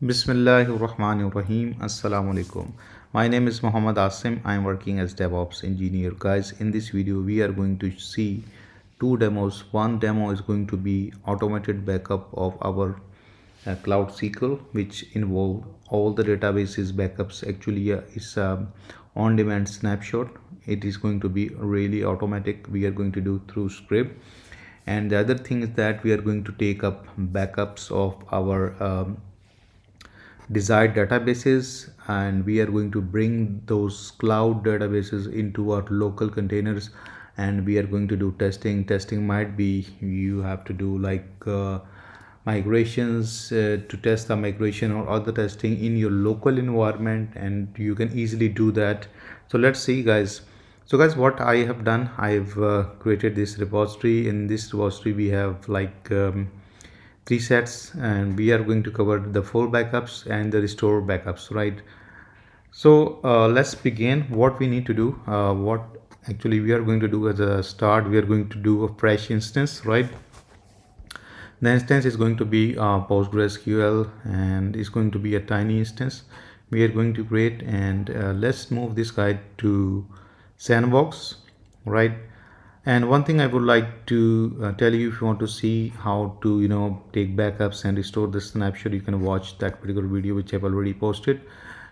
Bismillahirrahmanirrahim. Assalamu alaikum. My name is Muhammad Asim. I am working as DevOps engineer. Guys, in this video, we are going to see two demos. One demo is going to be automated backup of our Cloud SQL, which involve all the databases backups. Actually, it's a on-demand snapshot. It is going to be really automatic. We are going to do through script. And the other thing is that we are going to take up backups of our desired databases, and we are going to bring those cloud databases into our local containers, and we are going to do testing might be you have to do like migrations to test the migration or other testing in your local environment, and you can easily do that. So let's see, guys. So guys, what I have done, I've created this repository. In this repository we have like three sets, and we are going to cover the full backups and the restore backups, right? So let's begin. What we need to do, what actually we are going to do as a start, we are going to do a fresh instance, right? The instance is going to be PostgreSQL, and it's going to be a tiny instance we are going to create. And let's move this guy to sandbox, right? And one thing I would like to tell you, if you want to see how to take backups and restore the snapshot, you can watch that particular video which I've already posted.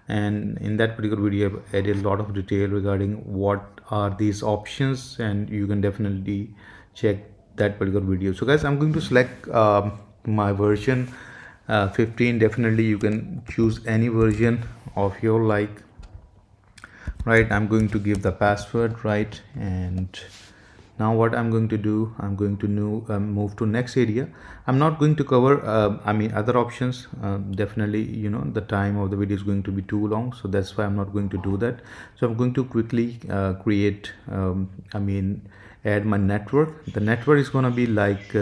And in that particular video I've added a lot of detail regarding what are these options, and you can definitely check that particular video. So guys, I'm going to select my version 15. Definitely you can choose any version of your like, right? I'm going to give the password, right? And now what I'm going to do, I'm going to move to next area. I'm not going to cover other options. Definitely the time of the video is going to be too long, so that's why I'm not going to do that. So I'm going to quickly create add my network. The network is going to be like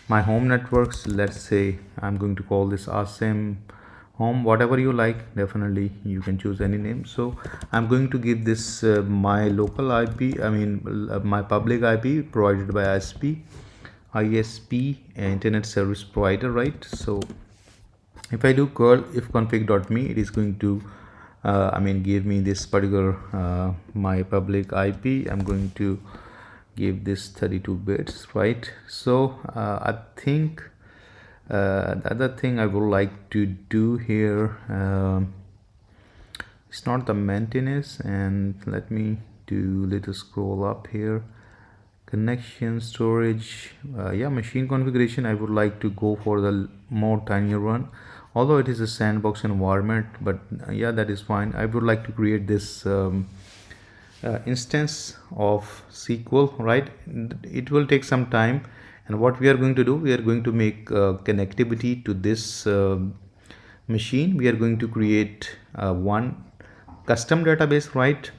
my home networks. Let's say I'm going to call this Asim home, whatever you like. Definitely you can choose any name. So I'm going to give this my local IP, my public IP provided by ISP, internet service provider, right? So if I do curl if config.me, it is going to give me this particular my public IP. I'm going to give this 32 bits, right? So I think the other thing I would like to do here, it's not the maintenance, and let me do little scroll up here. Connection, storage, machine configuration, I would like to go for the more tinier one, although it is a sandbox environment. But that is fine. I would like to create this instance of SQL, right? It will take some time, and what we are going to do, we are going to make connectivity to this machine. We are going to create one custom database, right?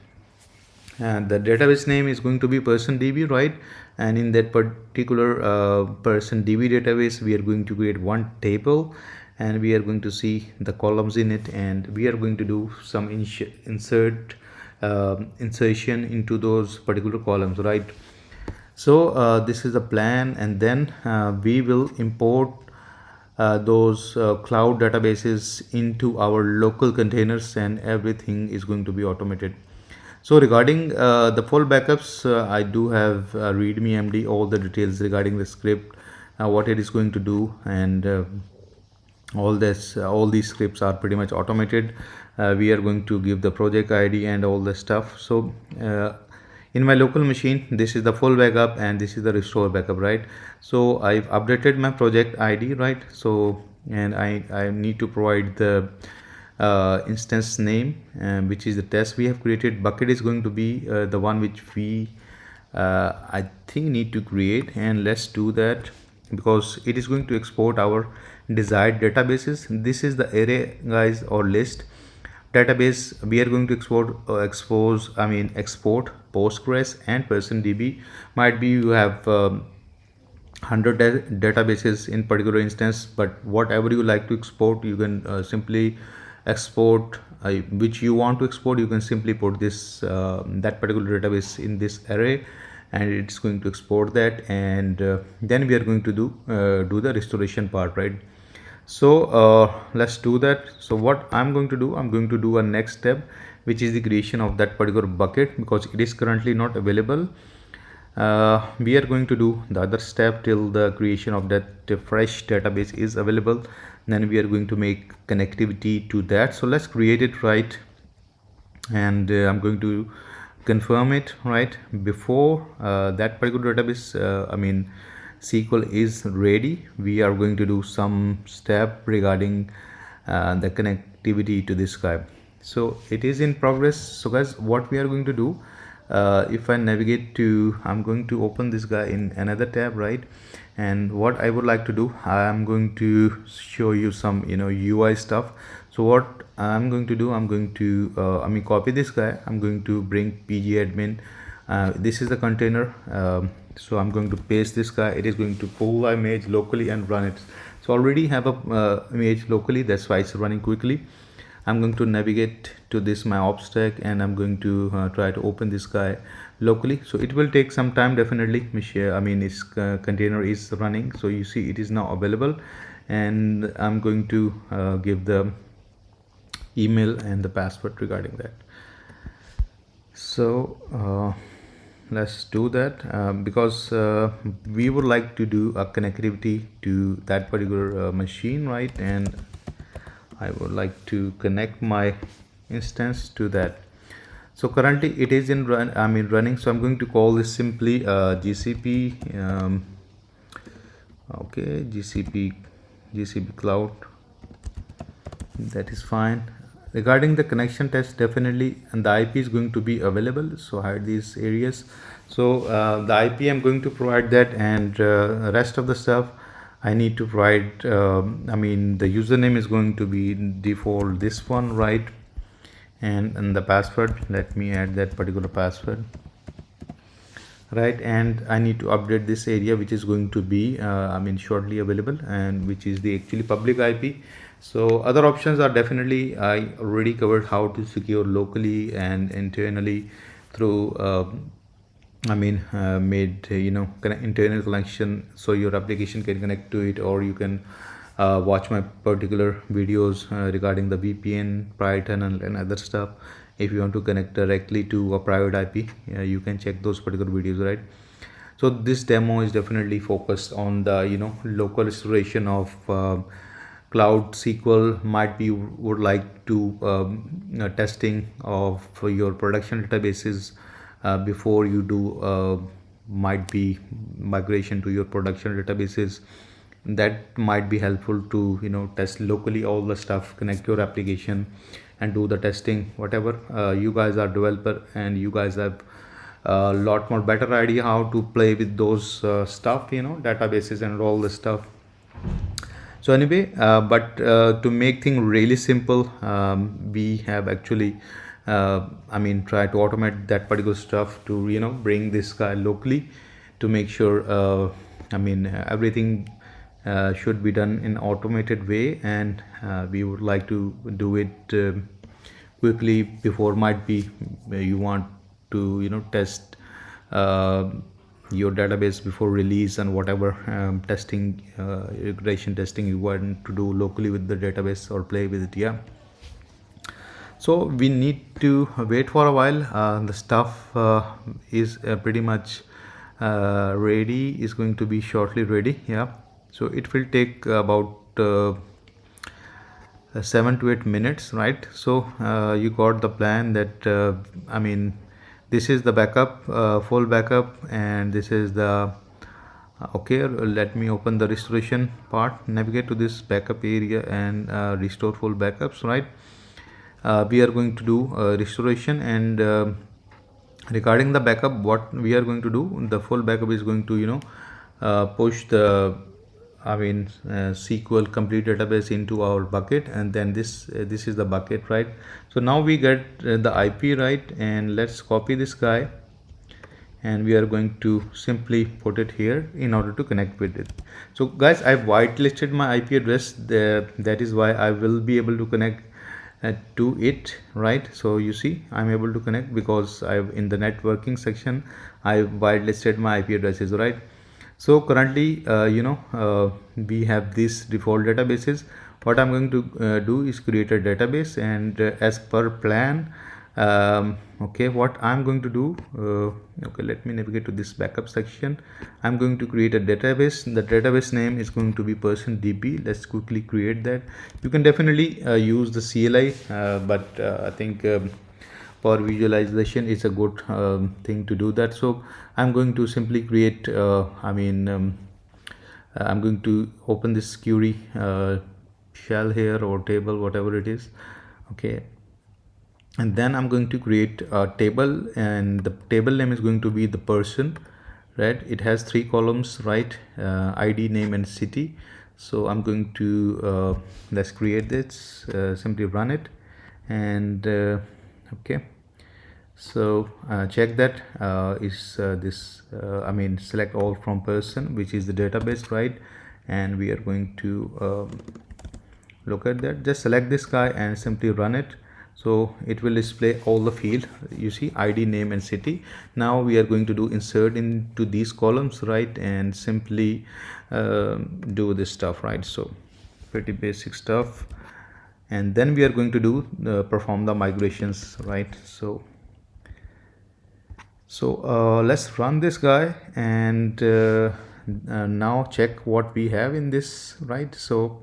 And the database name is going to be person db, right? And in that particular person db database, we are going to create one table, and we are going to see the columns in it, and we are going to do some insertion into those particular columns, right? So this is the plan, and then we will import those cloud databases into our local containers, and everything is going to be automated. So regarding the full backups, I do have readme md all the details regarding the script, what it is going to do, and all these scripts are pretty much automated. We are going to give the project id and all the stuff. So in my local machine, this is the full backup and this is the restore backup, right? So I've updated my project id, right? So and I need to provide the instance name, which is the test we have created. Bucket is going to be the one which we I think need to create, and let's do that because it is going to export our desired databases. This is the array, guys, or list database. We are going to export Postgres and person db. Might be you have 100 databases in particular instance, but whatever you like to export, you can simply export which you want to export. You can simply put this that particular database in this array, and it's going to export that, and then we are going to do the restoration part, right? So let's do that. So what I'm going to do, I'm going to do a next step, which is the creation of that particular bucket, because it is currently not available. We are going to do the other step till the creation of that fresh database is available. Then we are going to make connectivity to that. So let's create it, right? And I'm going to confirm it, right? Before that particular database, SQL is ready, we are going to do some step regarding the connectivity to this guy. So it is in progress. So guys, what we are going to do, if I navigate to, I'm going to open this guy in another tab, right? And what I would like to do, I'm going to show you some UI stuff. So what I'm going to do, I'm going to copy this guy, I'm going to bring pg admin. This is the container. So I'm going to paste this guy. It is going to pull the image locally and run it. So already have a image locally, that's why it's running quickly. I'm going to navigate to this my ops stack, and I'm going to try to open this guy locally. So it will take some time, definitely. Its container is running, so you see it is now available, and I'm going to give the email and the password regarding that. So let's do that, because we would like to do a connectivity to that particular machine, right? And I would like to connect my instance to that. So currently it is in running. So I'm going to call this simply GCP. Okay, GCP Cloud. That is fine. Regarding the connection test, definitely, and the IP is going to be available. So hide these areas. So the IP I'm going to provide that, and rest of the stuff I need to provide. The username is going to be default this one, right? And the password, let me add that particular password, right? And I need to update this area, which is going to be shortly available, and which is the actually public IP. So other options are definitely, I already covered how to secure locally and internally through made internal connection, so your application can connect to it, or you can watch my particular videos regarding the VPN, private tunnel, and other stuff. If you want to connect directly to a private IP, you can check those particular videos, right? So this demo is definitely focused on the local restoration of cloud SQL. Might be would like to testing of your production databases before you do might be migration to your production databases. That might be helpful to test locally all the stuff, connect your application and do the testing. Whatever you guys are developer, and you guys have a lot more better idea how to play with those stuff, databases and all the stuff. So anyway, but to make things really simple, we have actually try to automate that particular stuff to bring this guy locally, to make sure everything should be done in automated way. And we would like to do it quickly. Before, might be you want to test your database before release, and whatever testing, regression testing you want to do locally with the database or play with it. Yeah, so we need to wait for a while. The stuff is pretty much ready, is going to be shortly ready. Yeah, so it will take about 7 to 8 minutes, right? So you got the plan that this is the backup, full backup, and this is the okay. Let me open the restoration part, navigate to this backup area, and restore full backups, right? We are going to do restoration, and regarding the backup, what we are going to do, the full backup is going to push the SQL complete database into our bucket, and then this is the bucket, right? So now we get the IP, right? And let's copy this guy, and we are going to simply put it here in order to connect with it. So guys, I've whitelisted my IP address there, that is why I will be able to connect to it, right? So you see I'm able to connect because I've in the networking section I've whitelisted my IP addresses, right? So currently we have this default databases. What I'm going to do is create a database, and as per plan, okay, what I'm going to do, okay, let me navigate to this backup section. I'm going to create a database. The database name is going to be person db. Let's quickly create that. You can definitely use the CLI, but I think for visualization it's a good thing to do that. So I'm going to simply create I'm going to open this query shell here, or table, whatever it is. Okay, and then I'm going to create a table, and the table name is going to be the person, right? It has 3 columns, right? ID, name, and city. So I'm going to let's create this, simply run it, and okay. So check that is this select all from person, which is the database, right? And we are going to look at that. Just select this guy and simply run it. So it will display all the field, you see, ID, name, and city. Now we are going to do insert into these columns, right? And simply do this stuff, right? So pretty basic stuff. And then we are going to do perform the migrations, right? So let's run this guy, and now check what we have in this, right? So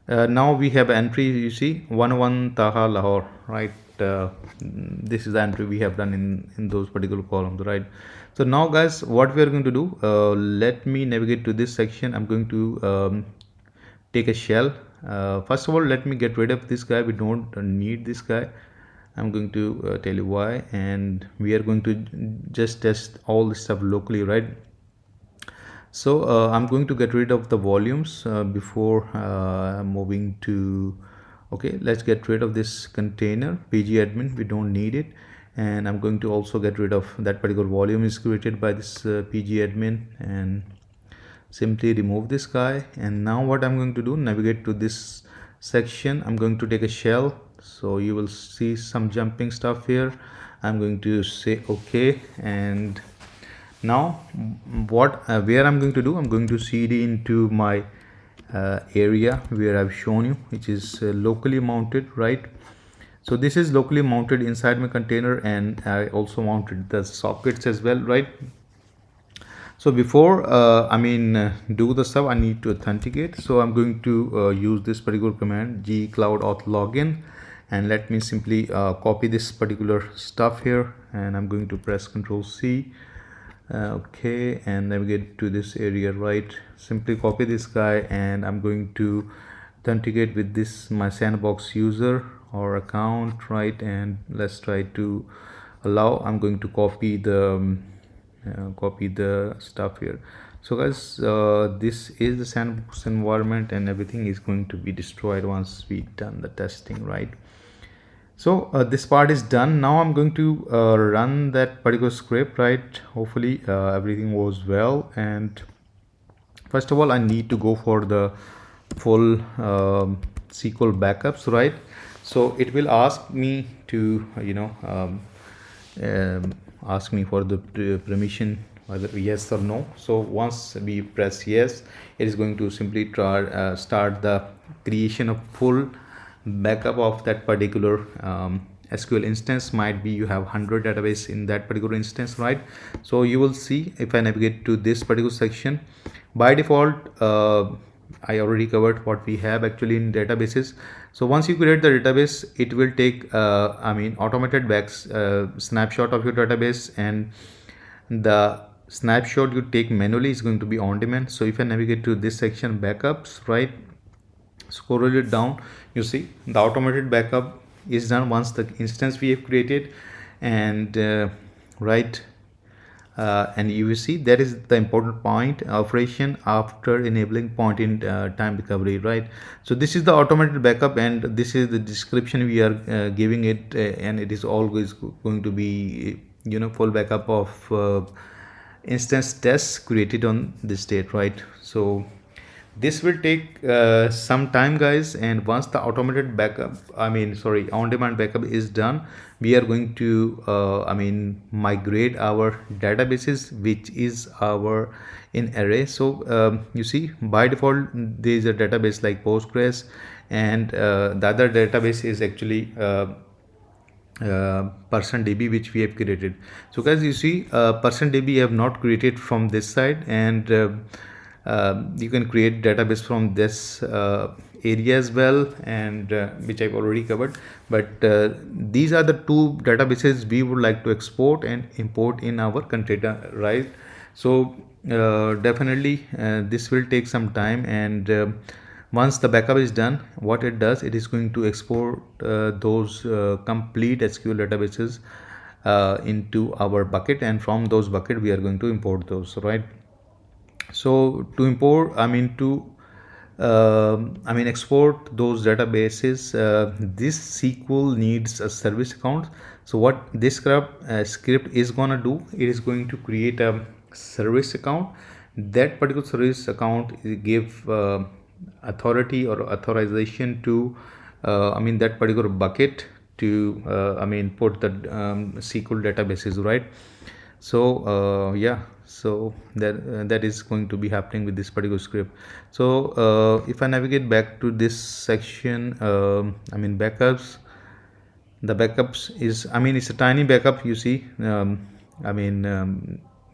now we have entry, you see, 11 Taha Lahore, right? This is the entry we have done in those particular columns, right? So now guys, what we are going to do, let me navigate to this section. I'm going to take a shell. First of all, let me get rid of this guy. We don't need this guy. I'm going to tell you why, and we are going to just test all this stuff locally, right? So I'm going to get rid of the volumes before moving to, okay, let's get rid of this container pg admin. We don't need it. And I'm going to also get rid of that particular volume is created by this pg admin, and simply remove this guy. And now what I'm going to do, navigate to this section. I'm going to take a shell, so you will see some jumping stuff here. I'm going to say okay, and now what where I'm going to do, I'm going to cd into my area where I've shown you, which is locally mounted, right? So this is locally mounted inside my container, and I also mounted the sockets as well, right? So before do the stuff, I need to authenticate. So I'm going to use this particular command, g cloud auth login, and let me simply copy this particular stuff here, and I'm going to press Ctrl C. Okay, and navigate to this area, right? Simply copy this guy, and I'm going to authenticate with this my sandbox user or account, right? And let's try to allow. I'm going to copy the stuff here. So guys, this is the sandbox environment, and everything is going to be destroyed once we done the testing, right? So this part is done. Now I'm going to run that particular script, right? Hopefully everything was well. And first of all, I need to go for the full SQL backups, right? So it will ask me to ask me for the permission, whether yes or no. So once we press yes, it is going to simply try start the creation of full backup of that particular SQL instance. Might be you have 100 database in that particular instance, right? So you will see, if I navigate to this particular section, by default I already covered what we have actually in databases. So once you create the database, it will take automated backs snapshot of your database, and the snapshot you take manually is going to be on demand. So if I navigate to this section, backups, right, scroll it down, you see the automated backup is done once the instance we have created, and right, and you will see that is the important point, operation after enabling point in time recovery, right? So this is the automated backup, and this is the description we are giving it, and it is always going to be full backup of instance tests created on this date, right? So This will take some time, guys, and once the automated backup, sorry, on-demand backup is done, we are going to migrate our databases, which is our in array. So you see, by default there is a database like Postgres, and the other database is actually person db, which we have created. So guys, you see, person db have not created from this side, and you can create database from this area as well, and which I've already covered. But these are the two databases we would like to export and import in our container, right? So definitely this will take some time, and once the backup is done, what it does, it is going to export those complete SQL databases into our bucket, and from those bucket we are going to import those, right? So to import, export those databases, this SQL needs a service account. So what this script is gonna do, it is going to create a service account. That particular service account give authority or authorization to that particular bucket to put the SQL databases, right? So yeah, so that is going to be happening with this particular script. So if I navigate back to this section, backups, the backups is, it's a tiny backup, you see.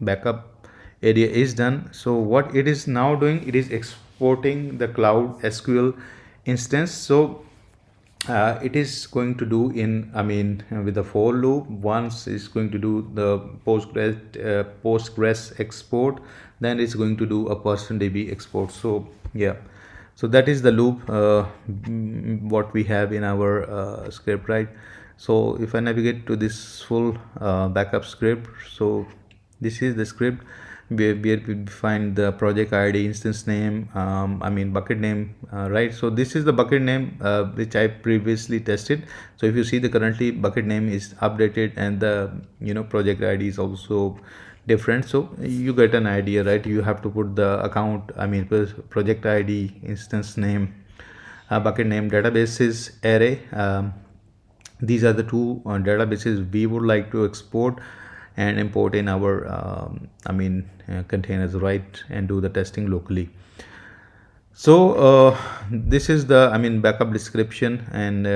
Backup area is done. So what it is now doing, it is exporting the cloud SQL instance. So it is going to do in, with the for loop. Once it's going to do the Postgres export, then it's going to do a person db export. So yeah, so that is the loop what we have in our script, right? So if I navigate to this full backup script, so this is the script where we define the project ID, instance name, bucket name, right? So this is the bucket name which I previously tested. So if you see, the currently bucket name is updated, and the project ID is also different. So you get an idea, right? You have to put the account, project ID, instance name, bucket name, databases, array. These are the two databases we would like to export and import in our containers, right, and do the testing locally. So this is the backup description, and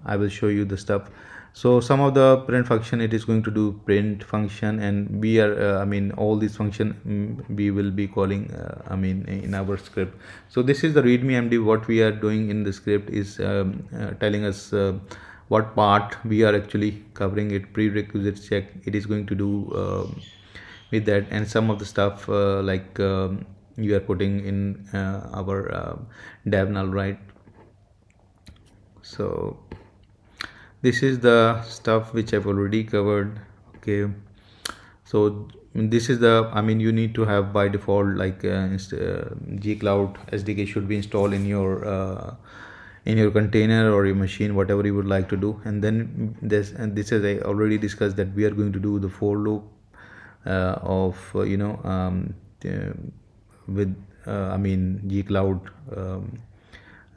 I will show you the stuff. So some of the print function, it is going to do print function, and we are all these function we will be calling in our script. So this is the readme md. What we are doing in the script is telling us what part we are actually covering it. Prerequisite check, it is going to do with that, and some of the stuff like you are putting in our dev null, right? So this is the stuff which I've already covered. Okay, so this is the, you need to have by default like G Cloud SDK should be installed in your container or your machine, whatever you would like to do. And then this is, I already discussed that we are going to do the for loop of with G Cloud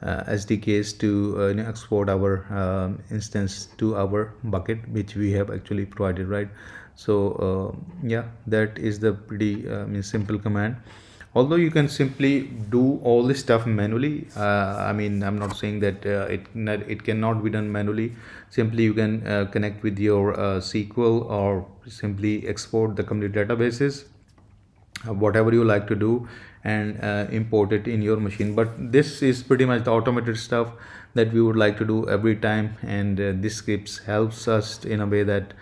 SDKs to export our instance to our bucket, which we have actually provided, right? So yeah, that is the pretty simple command. Although you can simply do all this stuff manually, I'm not saying that it cannot be done manually. Simply you can connect with your SQL, or simply export the complete databases, whatever you like to do, and import it in your machine. But this is pretty much the automated stuff that we would like to do every time, and this scripts helps us in a way that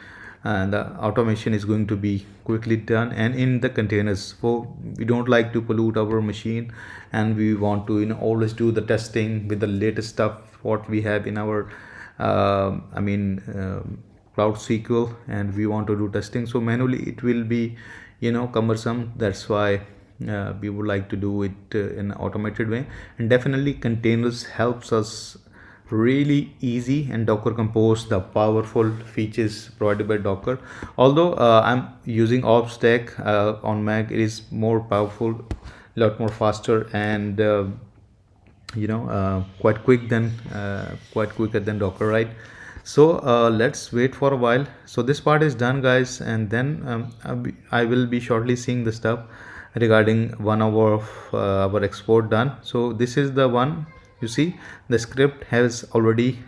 the automation is going to be quickly done and in the containers. For we don't like to pollute our machine, and we want to always do the testing with the latest stuff what we have in our cloud SQL, and we want to do testing. So manually it will be cumbersome. That's why we would like to do it in an automated way. And definitely containers helps us really easy, and Docker Compose, the powerful features provided by Docker. Although I'm using OpsStack on Mac, it is more powerful a lot more faster and quite quicker than Docker, right? So let's wait for a while. So this part is done, guys, and then I will be shortly seeing the stuff regarding one hour of our export done. So this is the one. You see the script has already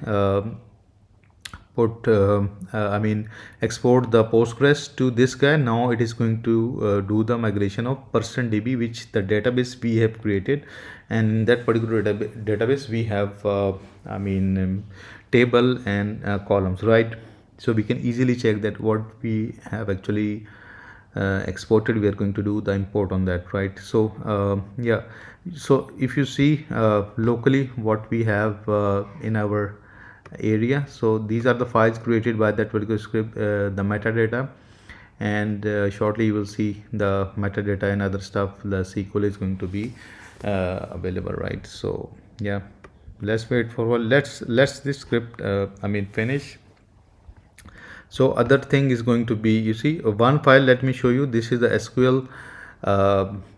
put I mean export the Postgres to this guy. Now it is going to do the migration of person DB, which the database we have created, and in that particular database we have table and columns, right? So we can easily check that what we have actually exported. We are going to do the import on that, right? So yeah, so if you see locally what we have in our area, so these are the files created by that particular script, the metadata, and shortly you will see the metadata and other stuff. The SQL is going to be available, right? So yeah, let's wait for a while. Let's this script finish. So other thing is going to be, you see, one file. Let me show you. This is the SQL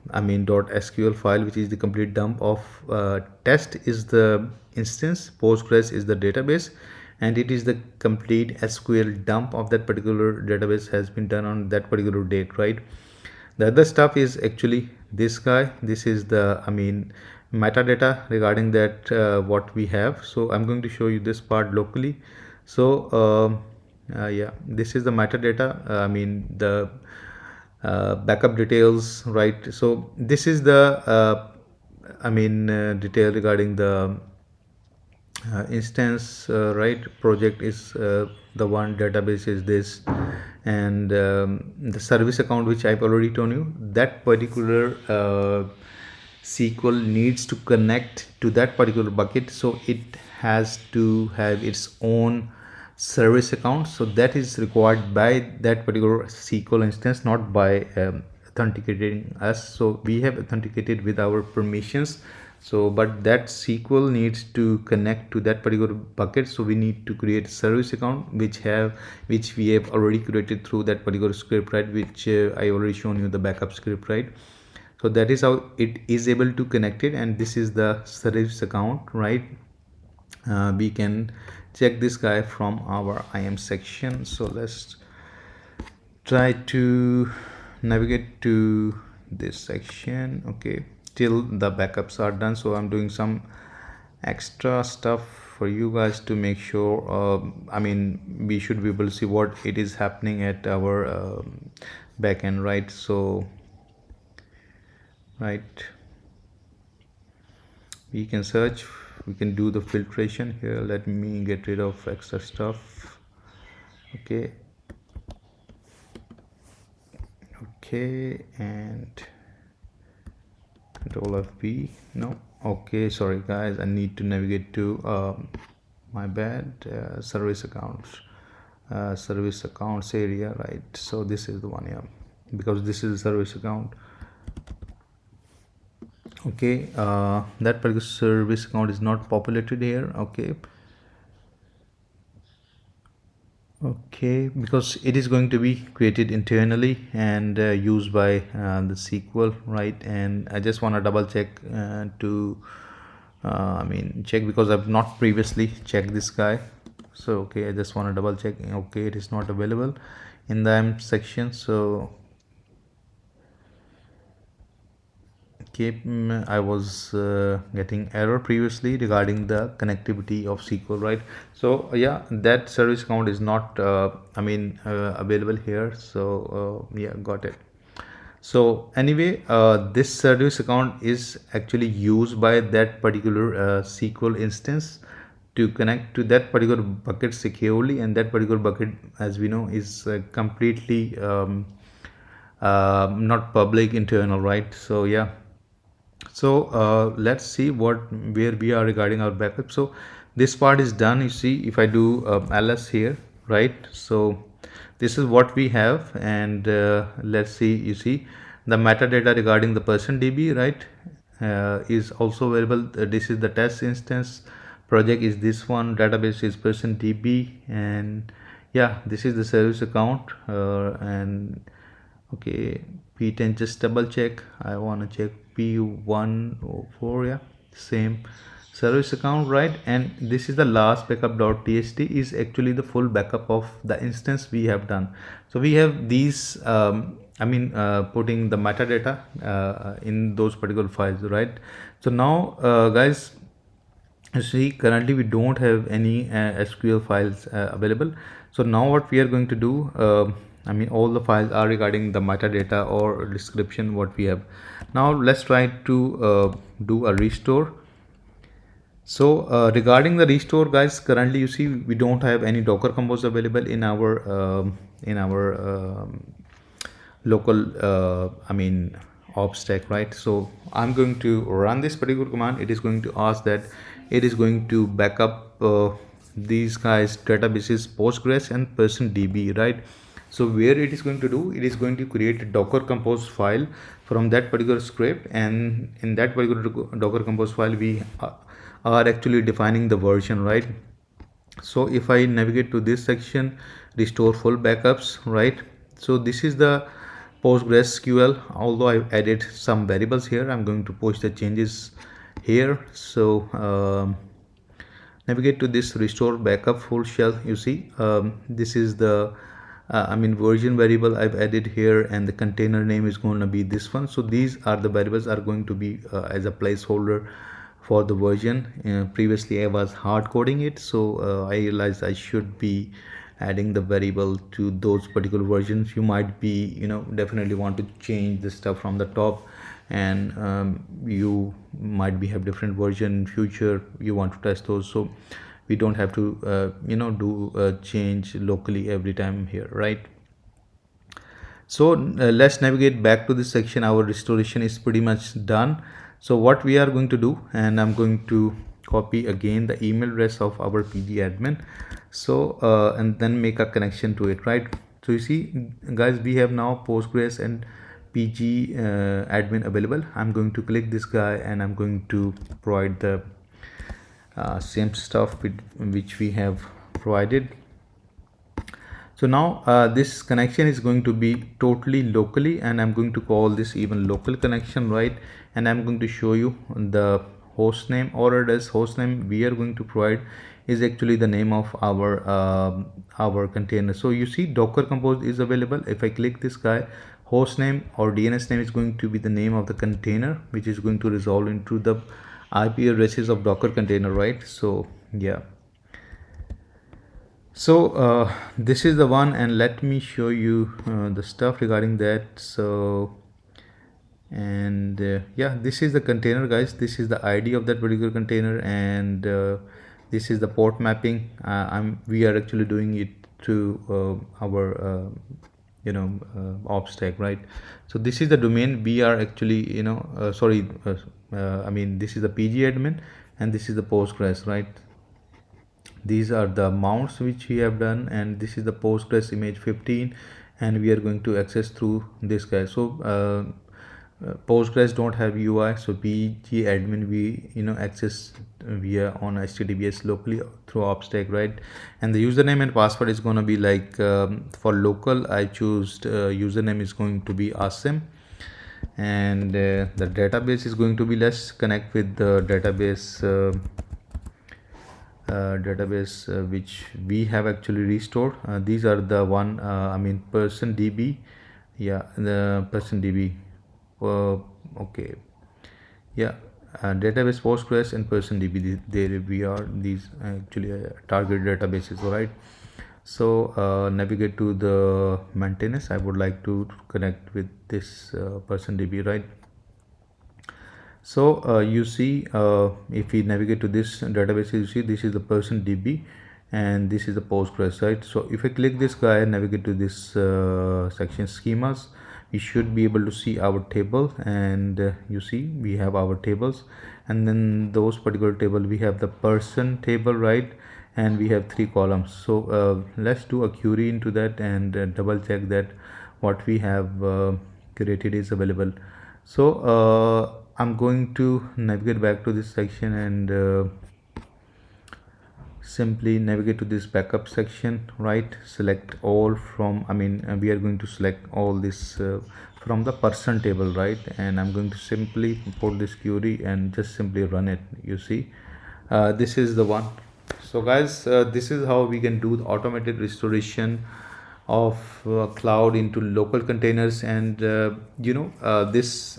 .sql file, which is the complete dump of test is the instance, Postgres is the database, and it is the complete SQL dump of that particular database has been done on that particular date, right? The other stuff is actually this guy. This is the metadata regarding that what we have. So I'm going to show you this part locally. So yeah, this is the metadata. The backup details, right? So this is the detail regarding the instance, right? Project is the one, database is this, and the service account, which I've already told you, that particular SQL needs to connect to that particular bucket, so it has to have its own service account. So that is required by that particular SQL instance, not by authenticating us. So we have authenticated with our permissions, so but that SQL needs to connect to that particular bucket. So we need to create a service account, which we have already created through that particular script, right? Which I already shown you the backup script, right? So that is how it is able to connect it, and this is the service account, right? We can check this guy from our IAM section. So let's try to navigate to this section, okay, till the backups are done. So I'm doing some extra stuff for you guys to make sure we should be able to see what it is happening at our backend, right? So right, we can search, we can do the filtration here. Let me get rid of extra stuff. Okay, and Control FB. No, okay, sorry guys, I need to navigate to my bad, service accounts area, right? So this is the one, yeah, because this is a service account. Okay, that particular service account is not populated here. Okay, because it is going to be created internally and used by the SQL, right? And I just want to double check check, because I've not previously checked this guy. So okay, I just want to double check. Okay, it is not available in the IAM section. So I was getting error previously regarding the connectivity of SQL, right? So yeah, that service account is not available here. So yeah, got it. So anyway, this service account is actually used by that particular SQL instance to connect to that particular bucket securely, and that particular bucket, as we know, is completely not public, internal, right? So yeah, so let's see where we are regarding our backup. So this part is done. You see, if I do ls here, right? So this is what we have, and let's see. You see the metadata regarding the person DB, right? Is also available. This is the test instance. Project is this one. Database is person DB, and yeah, this is the service account. And okay, p10, just double check. I want to check p104. Yeah, same service account, right? And this is the last backup.txt is actually the full backup of the instance we have done. So we have these putting the metadata in those particular files, right? So now guys, you see currently we don't have any SQL files available. So now what we are going to do, all the files are regarding the metadata or description what we have. Now let's try to do a restore. So regarding the restore, guys, currently you see we don't have any Docker Compose available in our local ops stack, right? So I'm going to run this particular command. It is going to ask that it is going to backup these guys databases Postgres and DB, right? So where it is going to do, it is going to create a Docker Compose file from that particular script, and in that particular Docker Compose file we are actually defining the version, right? So if I navigate to this section, restore full backups, right? So this is the PostgreSQL. Although I've added some variables here, I'm going to push the changes here. So navigate to this restore backup full shell. You see this is the version variable I've added here, and the container name is going to be this one. So these are the variables are going to be as a placeholder for the version. Previously I was hard coding it, so I realized I should be adding the variable to those particular versions. You might be definitely want to change the stuff from the top, and you might be have different version in future, you want to test those. So we don't have to do a change locally every time here, right? So let's navigate back to this section. Our restoration is pretty much done. So what we are going to do, and I'm going to copy again the email address of our PG admin, so and then make a connection to it, right? So you see guys, we have now Postgres and PG admin available. I'm going to click this guy, and I'm going to provide the same stuff which we have provided. So now this connection is going to be totally locally, and I'm going to call this even local connection, right? And I'm going to show you the host name, or as host name we are going to provide is actually the name of our container. So you see Docker Compose is available. If I click this guy, host name or DNS name is going to be the name of the container, which is going to resolve into the IP addresses of Docker container, right? So yeah. So this is the one, and let me show you the stuff regarding that. So and yeah, this is the container, guys. This is the ID of that particular container, and this is the port mapping. We are actually doing it through our ops stack, right? So this is the domain we are actually this is the PG admin, and this is the Postgres, right? These are the mounts which we have done, and this is the Postgres image 15, and we are going to access through this guy. So Postgres don't have UI, so PG admin we access via on HTTPS locally through OpStack, right? And the username and password is going to be like for local I choose username is going to be Asim, and the database is going to be, let's connect with the database which we have actually restored. These are the one person DB, yeah, the person DB. Okay, yeah, database Postgres and person DB, there we are. These actually target databases, all right? So navigate to the maintenance. I would like to connect with this person DB, right? So you see if we navigate to this database, you see this is the person DB, and this is the Postgres, right? So if I click this guy and navigate to this section schemas, we should be able to see our table, and you see we have our tables, and then those particular table we have the person table, right? And we have 3 columns. So let's do a query into that and double check that what we have created is available. So I'm going to navigate back to this section, and simply navigate to this backup section, right? Select all from, we are going to select all this from the person table, right? And I'm going to simply import this query and just simply run it. You see, this is the one. So guys, this is how we can do the automated restoration of cloud into local containers. And this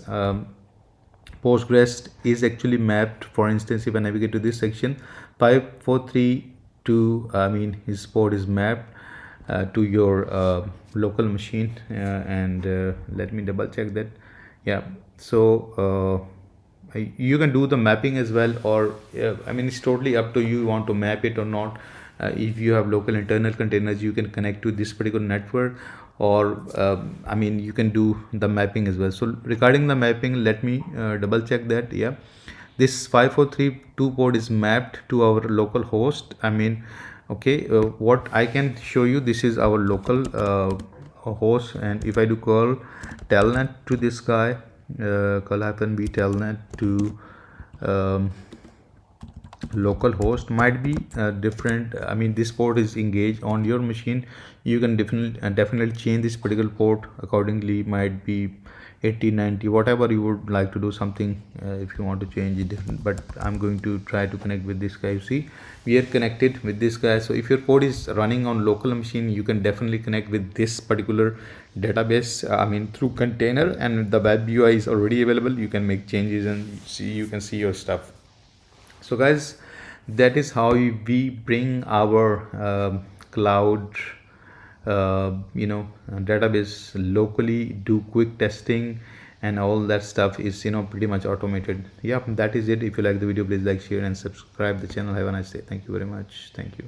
Postgres is actually mapped. For instance, if I navigate to this section, 5432, his port is mapped to your local machine, and let me double check that. Yeah, so you can do the mapping as well, or it's totally up to you, you want to map it or not. If you have local internal containers, you can connect to this particular network, or you can do the mapping as well. So regarding the mapping, let me double check that. Yeah, this 5432 port is mapped to our local host. Okay, what I can show you, this is our local host, and if I do call telnet to this guy, call happen be telnet to um, local host, might be different. This port is engaged on your machine. You can definitely change this particular port accordingly. Might be 80, 90, whatever you would like to do something. If you want to change it different, but I'm going to try to connect with this guy. You see, we are connected with this guy. So if your code is running on local machine, you can definitely connect with this particular database, through container, and the web UI is already available. You can make changes and you can see your stuff. So guys, that is how we bring our cloud database locally, do quick testing, and all that stuff is pretty much automated. Yeah, that is it. If you like the video, please like, share, and subscribe the channel. Have a nice day. Thank you very much. Thank you.